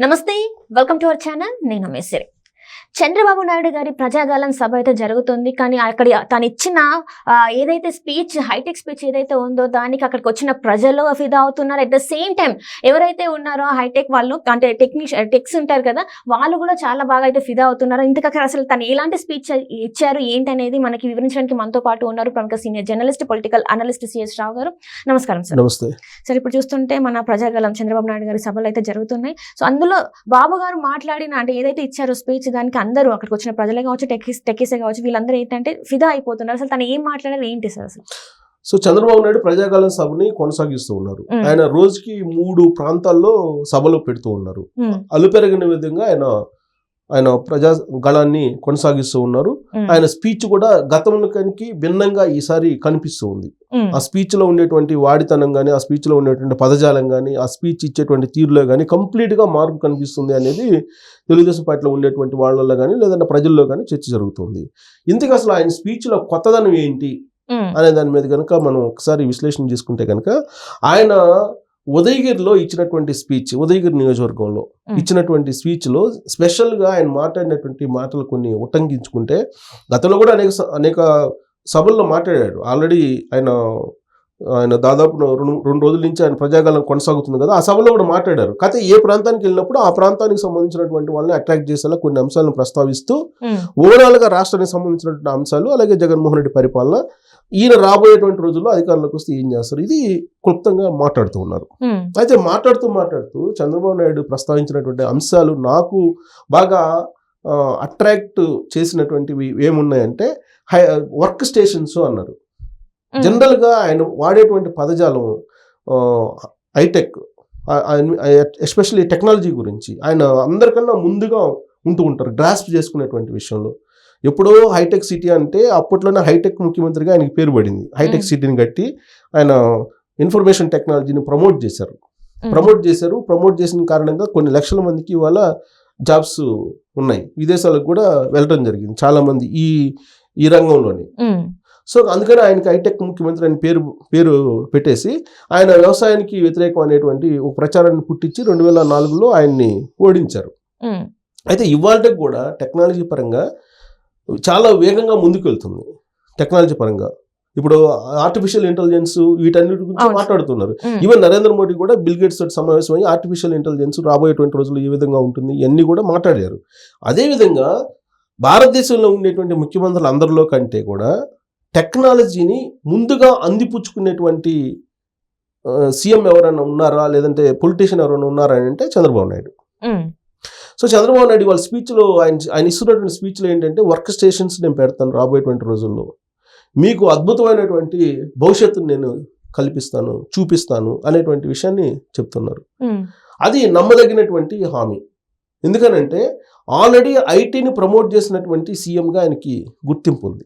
నమస్తే, welcome to our channel. నేను మేసిరి. చంద్రబాబు నాయుడు గారి ప్రజాగాలం సభ అయితే జరుగుతుంది. కానీ అక్కడ తను ఇచ్చిన ఏదైతే స్పీచ్, హైటెక్ స్పీచ్ ఏదైతే ఉందో దానికి అక్కడికి వచ్చిన ప్రజలు ఫిదా అవుతున్నారు. అట్ ద సేమ్ టైం ఎవరైతే ఉన్నారో హైటెక్ వాళ్ళు, అంటే టెక్స్ ఉంటారు కదా, వాళ్ళు కూడా చాలా బాగా అయితే ఫిదా అవుతున్నారు. ఇంతకక్కడ అసలు తను ఎలాంటి స్పీచ్ ఇచ్చారు ఏంటనేది మనకి వివరించడానికి మనతో పాటు ఉన్నారు ప్రముఖ senior journalist, political analyst CS Rao గారు. నమస్కారం సార్. నమస్తే సార్. ఇప్పుడు చూస్తుంటే మన ప్రజాగాలం చంద్రబాబు నాయుడు గారి సభలు అయితే జరుగుతున్నాయి. సో అందులో బాబు గారు మాట్లాడిన, అంటే ఏదైతే ఇచ్చారో స్పీచ్, దానికి అందరూ అక్కడికి వచ్చిన ప్రజలే కావచ్చు, టెక్కీసే కావచ్చు, వీళ్ళందరూ ఏంటంటే ఫిదా అయిపోతున్నారు. అసలు తను ఏం మాట్లాడారు ఏంటి సార్ అసలు? సో చంద్రబాబు నాయుడు ప్రజాకాలం సభని కొనసాగిస్తూ ఉన్నారు. ఆయన రోజుకి 3 ప్రాంతాల్లో సభలు పెడుతూ ఉన్నారు. అలుపెరగిన విధంగా ఆయన ప్రజాగళాన్ని కొనసాగిస్తూ ఉన్నారు. ఆయన స్పీచ్ కూడా గతంలోకి భిన్నంగా ఈసారి కనిపిస్తూ ఉంది. ఆ స్పీచ్ లో ఉండేటువంటి వాడితనం కానీ, ఆ స్పీచ్ లో ఉండేటువంటి పదజాలం కానీ, ఆ స్పీచ్ ఇచ్చేటువంటి తీరులో కానీ కంప్లీట్ గా మార్పు కనిపిస్తుంది అనేది తెలుగుదేశం పార్టీలో ఉండేటువంటి వాళ్ళలో కానీ, లేదంటే ప్రజల్లో కానీ చర్చ జరుగుతుంది. ఇంతకు అసలు ఆయన స్పీచ్ లో కొత్తదనం ఏంటి అనే దాని మీద కనుక మనం ఒకసారి విశ్లేషణ చేసుకుంటే కనుక, ఆయన ఉదయగిరిలో ఇచ్చినటువంటి స్పీచ్, ఉదయగిరి నియోజకవర్గంలో ఇచ్చినటువంటి స్పీచ్ లో స్పెషల్ గా ఆయన మాట్లాడినటువంటి మాటలు కొన్ని ఉటంకించుకుంటే, గతంలో కూడా అనేక సభల్లో మాట్లాడాడు. ఆల్రెడీ ఆయన దాదాపు 2 రోజుల నుంచి ఆయన ప్రజాగాలం కొనసాగుతుంది కదా, ఆ సభలో కూడా మాట్లాడారు. కాకపోతే ఏ ప్రాంతానికి వెళ్ళినప్పుడు ఆ ప్రాంతానికి సంబంధించినటువంటి వాళ్ళని అట్రాక్ట్ చేసేలా కొన్ని అంశాలను ప్రస్తావిస్తూ ఓవరాల్ గా రాష్ట్రానికి సంబంధించినటువంటి అంశాలు, అలాగే జగన్మోహన్ రెడ్డి పరిపాలన, ఈయన రాబోయేటువంటి రోజుల్లో అధికారంలోకి వస్తే ఏం చేస్తారు, ఇది క్లుప్తంగా మాట్లాడుతూ ఉన్నారు. అయితే మాట్లాడుతూ చంద్రబాబు నాయుడు ప్రస్తావించినటువంటి అంశాలు నాకు బాగా అట్రాక్ట్ చేసినటువంటివి ఏమున్నాయంటే, వర్క్ స్టేషన్స్ అన్నారు. జనరల్ గా ఆయన వాడేటువంటి పదజాలం హైటెక్, ఎస్పెషల్లీ టెక్నాలజీ గురించి ఆయన అందరికన్నా ముందుగా ఉంటూ ఉంటారు గ్రాస్ప్ చేసుకునేటువంటి విషయంలో. ఎప్పుడో హైటెక్ సిటీ అంటే అప్పట్లోనే హైటెక్ ముఖ్యమంత్రిగా ఆయనకి పేరు పడింది. హైటెక్ సిటీని కట్టి ఆయన ఇన్ఫర్మేషన్ టెక్నాలజీని ప్రమోట్ చేసిన కారణంగా కొన్ని లక్షల మందికి ఇవాళ జాబ్స్ ఉన్నాయి. విదేశాలకు కూడా వెళ్ళడం జరిగింది చాలా మంది ఈ రంగంలోని. సో అందుకని ఆయనకి హైటెక్ ముఖ్యమంత్రి అని పేరు పెట్టేసి ఆయన వ్యవసాయానికి వ్యతిరేకం అనేటువంటి ఒక ప్రచారాన్ని పుట్టించి 2004లో ఆయన్ని ఓడించారు. అయితే ఇవాళకి కూడా టెక్నాలజీ పరంగా చాలా వేగంగా ముందుకు వెళ్తుంది. టెక్నాలజీ పరంగా ఇప్పుడు ఆర్టిఫిషియల్ ఇంటెలిజెన్స్ వీటన్నిటి గురించి మాట్లాడుతున్నారు. ఈవెన్ నరేంద్ర మోడీ కూడా బిల్ గేట్స్ తోటి సమావేశమై ఆర్టిఫిషియల్ ఇంటెలిజెన్స్ రాబోయేటువంటి రోజుల్లో ఏ విధంగా ఉంటుంది ఇవన్నీ కూడా మాట్లాడారు. అదేవిధంగా భారతదేశంలో ఉండేటువంటి ముఖ్యమంత్రులు అందరిలో కంటే కూడా టెక్నాలజీని ముందుగా అందిపుచ్చుకునేటువంటి సీఎం ఎవరైనా ఉన్నారా, లేదంటే పొలిటీషియన్ ఎవరైనా ఉన్నారా అని అంటే చంద్రబాబు నాయుడు. సో చంద్రబాబు నాయుడు వాళ్ళ స్పీచ్లో ఆయన ఇస్తున్నటువంటి స్పీచ్లో ఏంటంటే, వర్క్ స్టేషన్స్ నేను పెడతాను రాబోయేటువంటి రోజుల్లో, మీకు అద్భుతమైనటువంటి భవిష్యత్తును నేను కల్పిస్తాను, చూపిస్తాను అనేటువంటి విషయాన్ని చెప్తున్నారు. అది నమ్మదగినటువంటి హామీ. ఎందుకనంటే ఆల్రెడీ ఐటీని ప్రమోట్ చేసినటువంటి సీఎంగా ఆయనకి గుర్తింపు ఉంది.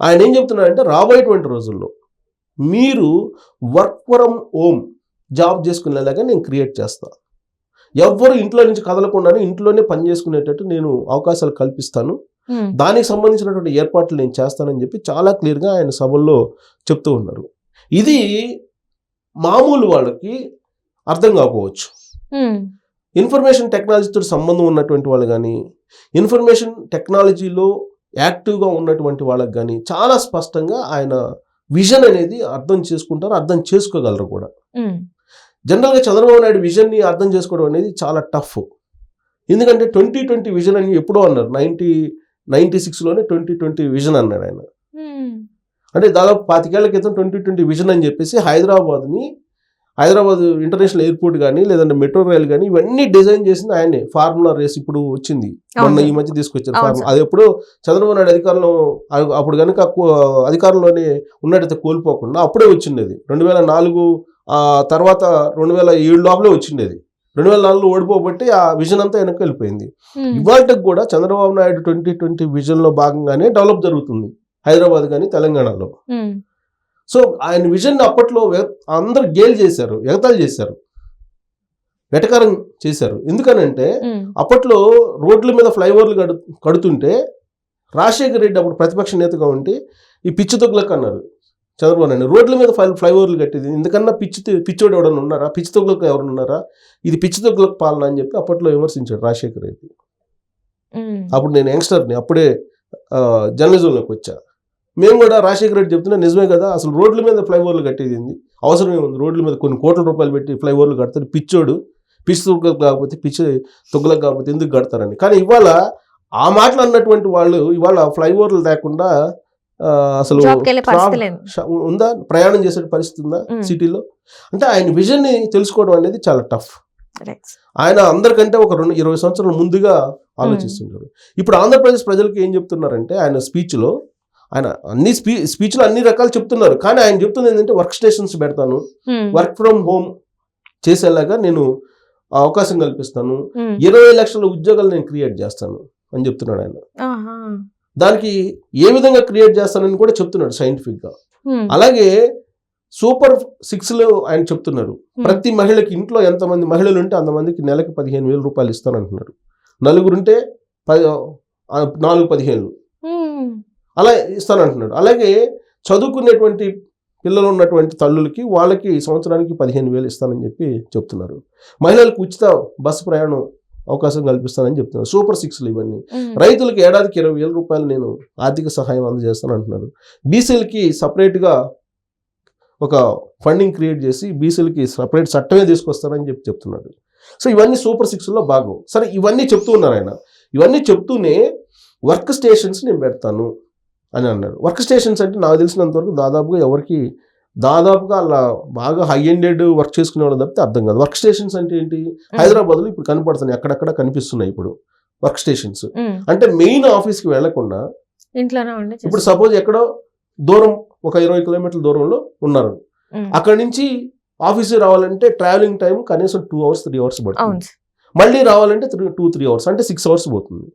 ఆయన ఏం చెప్తున్నారంటే, రాబోయేటువంటి రోజుల్లో మీరు వర్క్ ఫ్రమ్ హోమ్ జాబ్ చేసుకునేలాగా నేను క్రియేట్ చేస్తాను, ఎవ్వరు ఇంట్లో నుంచి కదలకుండానే ఇంట్లోనే పని చేసుకునేటట్టు నేను అవకాశాలు కల్పిస్తాను, దానికి సంబంధించినటువంటి ఏర్పాట్లు నేను చేస్తానని చెప్పి చాలా క్లియర్గా ఆయన సభల్లో చెప్తూ ఉన్నారు. ఇది మామూలు వాళ్ళకి అర్థం కాకపోవచ్చు. ఇన్ఫర్మేషన్ టెక్నాలజీతో సంబంధం ఉన్నటువంటి వాళ్ళు కానీ, ఇన్ఫర్మేషన్ టెక్నాలజీలో యాక్టివ్గా ఉన్నటువంటి వాళ్ళకి కానీ చాలా స్పష్టంగా ఆయన విజన్ అనేది అర్థం చేసుకుంటారు, అర్థం చేసుకోగలరు కూడా. జనరల్గా చంద్రబాబు నాయుడు విజన్ని అర్థం చేసుకోవడం అనేది చాలా టఫ్. ఎందుకంటే 2020 విజన్ అని ఎప్పుడో అన్నారు, 1996లోనే 2020 విజన్ అన్నాడు ఆయన. అంటే దాదాపు 25 ఏళ్ల క్రితం 2020 విజన్ అని చెప్పేసి హైదరాబాద్ ఇంటర్నేషనల్ ఎయిర్పోర్ట్ కానీ, లేదంటే మెట్రో రైల్ కానీ, ఇవన్నీ డిజైన్ చేసింది ఆయనే. ఫార్ములా రేస్ ఇప్పుడు వచ్చింది, మొన్న ఈ మధ్య తీసుకొచ్చారు ఫార్ములా. అది ఎప్పుడో చంద్రబాబు నాయుడు అధికారంలో అప్పుడు కనుక అధికారంలోనే ఉన్నట్టయితే కోల్పోకుండా అప్పుడే వచ్చిండేది. 2004 తర్వాత 2007 లోపలే వచ్చిండేది. 2004లో ఓడిపోబట్టి ఆ విజన్ అంతా వెనక్కి వెళ్ళిపోయింది. ఇవాళకి కూడా చంద్రబాబు నాయుడు 2020 విజన్ లో భాగంగానే డెవలప్ జరుగుతుంది హైదరాబాద్ కానీ, తెలంగాణలో. సో ఆయన విజన్ అప్పట్లో అందరు ఎగతాళి చేశారు, వెటకారం చేశారు. ఎందుకనంటే అప్పట్లో రోడ్ల మీద ఫ్లైఓవర్లు కడుతుంటే రాజశేఖర్ రెడ్డి అప్పుడు ప్రతిపక్ష నేతగా ఉంటే ఈ పిచ్చి తొగ్గులకు అన్నారు, చంద్రబాబు నాయుడు రోడ్ల మీద ఫ్లైఓవర్లు కట్టేది ఇందుకన్నా పిచ్చోడు ఎవడన్నా ఉన్నారా, పిచ్చి తొగ్గులకు ఎవరైనా ఉన్నారా, ఇది పిచ్చి తొగ్గులకు పాలన అని చెప్పి అప్పట్లో విమర్శించాడు రాజశేఖర్ రెడ్డి. అప్పుడు నేను యంగ్స్టర్ని, అప్పుడే జర్నలిజంలోకి వచ్చా. మేము కూడా రాజశేఖర రెడ్డి చెప్తున్నా నిజమే కదా, అసలు రోడ్ల మీద ఫ్లైఓవర్లు కట్టేది అవసరం ఏముంది, రోడ్ల మీద కొన్ని కోట్ల రూపాయలు పెట్టి ఫ్లైఓవర్లు కడతారు, పిచ్చోడు పిచ్చి తొగ్గులకు కాకపోతే పిచ్చి తొగ్గులకు కాకపోతే ఎందుకు కడతారని. కానీ ఇవాళ ఆ మాటలు అన్నటువంటి వాళ్ళు ఇవాళ ఫ్లైఓవర్లు లేకుండా అసలు ఉందా, ప్రయాణం చేసే పరిస్థితి ఉందా సిటీలో? అంటే ఆయన విజన్ ని తెలుసుకోవడం అనేది చాలా టఫ్. ఆయన అందరికంటే ఒక 20 సంవత్సరాల ముందుగా ఆలోచిస్తున్నారు. ఇప్పుడు ఆంధ్రప్రదేశ్ ప్రజలకు ఏం చెప్తున్నారంటే ఆయన స్పీచ్లో ఆయన స్పీచ్లో అన్ని రకాలు చెప్తున్నారు, కానీ ఆయన చెప్తుంది ఏంటంటే వర్క్ స్టేషన్స్ పెడతాను, వర్క్ ఫ్రమ్ హోమ్ చేసేలాగా నేను అవకాశం కల్పిస్తాను, 20 లక్షల ఉద్యోగాలు నేను క్రియేట్ చేస్తాను అని చెప్తున్నాడు ఆయన. దానికి ఏ విధంగా క్రియేట్ చేస్తానని కూడా చెప్తున్నాడు సైంటిఫిక్ గా. అలాగే సూపర్ 6లో ఆయన చెప్తున్నారు, ప్రతి మహిళకి ఇంట్లో ఎంతమంది మహిళలు ఉంటే అంతమందికి నెలకి 15,000 రూపాయలు ఇస్తానంటున్నారు, నలుగురుంటే 4-15 అలా ఇస్తానంటున్నాడు. అలాగే చదువుకునేటువంటి పిల్లలు ఉన్నటువంటి తల్లులకి వాళ్ళకి సంవత్సరానికి 15,000 ఇస్తానని చెప్పి చెప్తున్నారు. మహిళలకు ఉచిత బస్సు ప్రయాణం అవకాశం కల్పిస్తానని చెప్తున్నారు. సూపర్ 6లు ఇవన్నీ. రైతులకు ఏడాదికి 20,000 రూపాయలు నేను ఆర్థిక సహాయం అందజేస్తాను అంటున్నారు. బీసీలకి సపరేట్గా ఒక ఫండింగ్ క్రియేట్ చేసి బీసీలకి సపరేట్ చట్టమే తీసుకొస్తానని చెప్పి చెప్తున్నాడు. సో ఇవన్నీ సూపర్ 6లో భాగం. సరే ఇవన్నీ చెప్తూ ఉన్నారు ఆయన. ఇవన్నీ చెప్తూనే వర్క్ స్టేషన్స్ నేను పెడతాను అని అన్నాడు. వర్క్ స్టేషన్స్ అంటే నాకు తెలిసినంత వరకు దాదాపుగా అలా బాగా హై ఎండెడ్ వర్క్ చేసుకునే వాళ్ళు తప్పితే అర్థం కాదు. వర్క్ స్టేషన్స్ అంటే ఏంటి? హైదరాబాద్లో ఇప్పుడు కనపడుతున్నాయి, అక్కడక్కడ కనిపిస్తున్నాయి ఇప్పుడు వర్క్ స్టేషన్స్. అంటే మెయిన్ ఆఫీస్కి వెళ్లకుండా ఇంట్లోనే ఉండి, ఇప్పుడు సపోజ్ ఎక్కడో దూరం ఒక 20 కిలోమీటర్ల దూరంలో ఉన్నారు, అక్కడి నుంచి ఆఫీస్కి రావాలంటే ట్రావెలింగ్ టైం కనీసం 2 hours 3 hours పడుతుంది. మళ్ళీ రావాలంటే 2-3 hours అంటే 6 hours పోతుంది.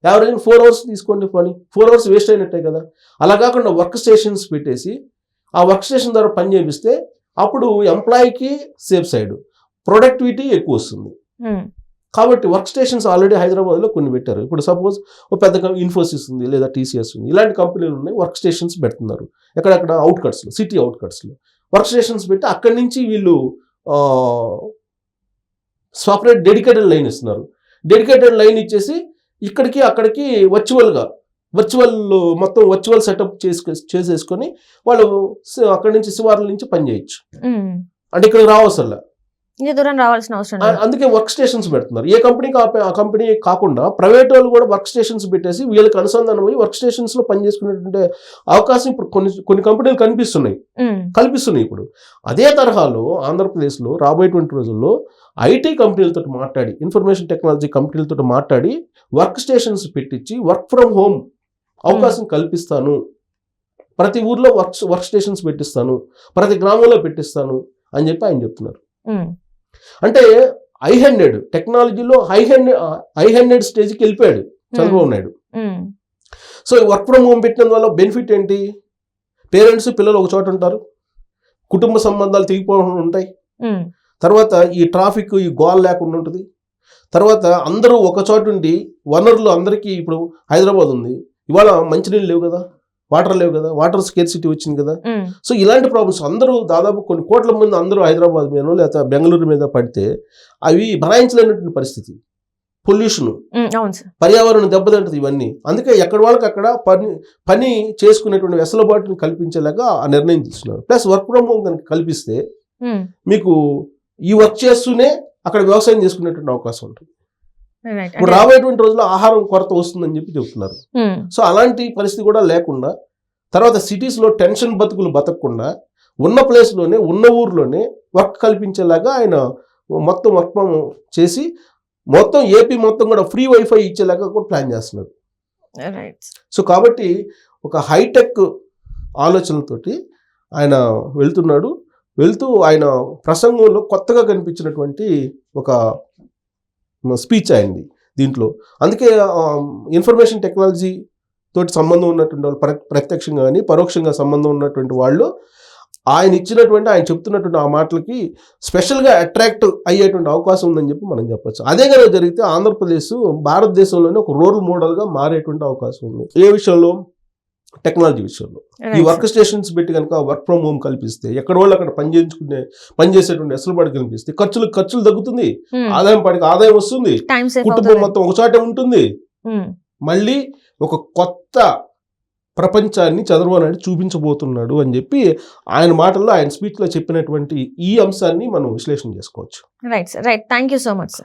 యావరేజ్ 4 hours తీసుకోండి, పని 4 hours వేస్ట్ అయినట్టే కదా. అలా కాకుండా వర్క్ స్టేషన్స్ పెట్టేసి ఆ వర్క్ స్టేషన్ ద్వారా పని చేపిస్తే అప్పుడు ఎంప్లాయీకి సేఫ్ సైడ్, ప్రొడక్టివిటీ ఎక్కువ వస్తుంది. కాబట్టి వర్క్ స్టేషన్స్ ఆల్రెడీ హైదరాబాద్లో కొన్ని పెట్టారు. ఇప్పుడు సపోజ్ ఒక పెద్ద ఇన్ఫోసిస్ ఉంది లేదా టీసీఎస్ ఉంది, ఇలాంటి కంపెనీలు ఉన్నాయి, వర్క్ స్టేషన్స్ పెడుతున్నారు. ఎక్కడెక్కడ అవుట్కట్స్లో, సిటీ అవుట్కట్స్లో వర్క్ స్టేషన్స్ పెట్టి అక్కడి నుంచి వీళ్ళు సపరేట్ డెడికేటెడ్ లైన్ ఇస్తున్నారు. డెడికేటెడ్ లైన్ ఇచ్చేసి ఇక్కడికి అక్కడికి మొత్తం వర్చువల్ సెటప్ చేసేసుకొని వాళ్ళు అక్కడి నుంచి శివార్ల నుంచి పని చేయొచ్చు. అంటే ఇక్కడ రావసల్లా, దూరం రావాల్సిన అవసరం. అందుకే వర్క్ స్టేషన్స్ పెడుతున్నారు. ఏ కంపెనీకి ఆ కంపెనీ కాకుండా ప్రైవేట్ వాళ్ళు కూడా వర్క్ స్టేషన్స్ పెట్టేసి వీళ్ళకి అనుసంధానం అయ్యి వర్క్ స్టేషన్స్ లో పనిచేసుకునేటువంటి అవకాశం ఇప్పుడు కొన్ని కంపెనీలు కల్పిస్తున్నాయి ఇప్పుడు. అదే తరహాలో ఆంధ్రప్రదేశ్లో రాబోయేటువంటి రోజుల్లో ఐటీ కంపెనీలతో మాట్లాడి, ఇన్ఫర్మేషన్ టెక్నాలజీ కంపెనీలతో మాట్లాడి వర్క్ స్టేషన్స్ పెట్టించి వర్క్ ఫ్రమ్ హోమ్ అవకాశం కల్పిస్తాను, ప్రతి ఊర్లో వర్క్ స్టేషన్స్ పెట్టిస్తాను, ప్రతి గ్రామంలో పెట్టిస్తాను అని చెప్పి ఆయన చెప్తున్నారు. అంటే టెక్నాలజీలో హై హ్యాండెడ్ స్టేజ్కి వెళ్ళిపోయాడు Chandrababu Naidu. So work from home పెట్టిన వల్ల బెనిఫిట్ ఏంటి? పేరెంట్స్ పిల్లలు ఒక చోట ఉంటారు, కుటుంబ సంబంధాలు తెగిపోవడం ఉంటాయి, తర్వాత ఈ ట్రాఫిక్ ఈ గోల్ లేకుండా ఉంటుంది, తర్వాత అందరూ ఒక చోట ఉండి వనరులు అందరికీ, ఇప్పుడు హైదరాబాద్ ఉంది, ఇవాళ మంచినీళ్ళు లేవు కదా, వాటర్ లేవు కదా, వాటర్ స్కేర్సిటీ వచ్చింది కదా. సో ఇలాంటి ప్రాబ్లమ్స్ అందరూ దాదాపు కొన్ని కోట్ల మంది అందరూ హైదరాబాద్ మీద లేదా బెంగళూరు మీద పడితే అవి భరాయించలేనటువంటి పరిస్థితి. పొల్యూషన్, పర్యావరణం దెబ్బతింటుంది ఇవన్నీ. అందుకే ఎక్కడ వాళ్ళకి అక్కడ పని చేసుకునేటువంటి వెసులుబాటుని కల్పించేలాగా ఆ నిర్ణయం తీసుకున్నారు. ప్లస్ వర్క్ ఫ్రమ్ హోమ్ కనుక కల్పిస్తే మీకు ఈ వర్క్ చేస్తూనే అక్కడ వ్యవసాయం చేసుకునేటువంటి అవకాశం ఉంటుంది. ఇప్పుడు రాబోయేటువంటి రోజుల్లో ఆహారం కొరత వస్తుందని చెప్పి చెబుతున్నారు. సో అలాంటి పరిస్థితి కూడా లేకుండా, తర్వాత సిటీస్లో టెన్షన్ బతకకుండా ఉన్న ప్లేస్లోనే ఉన్న ఊర్లోనే వర్క్ కల్పించేలాగా ఆయన మొత్తం వర్క్ ఫ్రమ్ చేసి మొత్తం ఏపీ మొత్తం కూడా ఫ్రీ వైఫై ఇచ్చేలాగా కూడా ప్లాన్ చేస్తున్నారు. సో కాబట్టి ఒక హైటెక్ ఆలోచనలతోటి ఆయన వెళ్తూ ఆయన ప్రసంగంలో కొత్తగా కనిపించినటువంటి ఒక స్పీచ్ అయింది దీంట్లో. అందుకే ఇన్ఫర్మేషన్ టెక్నాలజీ తోటి సంబంధం ఉన్నటువంటి వాళ్ళు, ప్రత్యక్షంగా కానీ పరోక్షంగా సంబంధం ఉన్నటువంటి వాళ్ళు ఆయన చెప్తున్నటువంటి ఆ మాటలకి స్పెషల్గా అట్రాక్ట్ అయ్యేటువంటి అవకాశం ఉందని చెప్పి మనం చెప్పచ్చు. అదే కనుక జరిగితే ఆంధ్రప్రదేశ్ భారతదేశంలోనే ఒక రోల్ మోడల్గా మారేటువంటి అవకాశం ఉంది. ఏ విషయంలో? టెక్నాలజీ విషయంలో. ఈ వర్క్ స్టేషన్స్ పెట్టి కనుక వర్క్ ఫ్రమ్ హోమ్ కల్పిస్తే ఎక్కడ వాళ్ళు అక్కడ పనిచేసేటువంటి ఎసలుబాటు కల్పిస్తే ఖర్చులు తగ్గుతుంది, ఆదాయం వస్తుంది, కుటుంబం మొత్తం ఒకచాటే ఉంటుంది. మళ్ళీ ఒక కొత్త ప్రపంచాన్ని చంద్రబాబు నాయుడు చూపించబోతున్నాడు అని చెప్పి ఆయన మాటల్లో, ఆయన స్పీచ్లో చెప్పినటువంటి ఈ అంశాన్ని మనం విశ్లేషణ చేసుకోవచ్చు. Right sir, right. Thank you so much sir.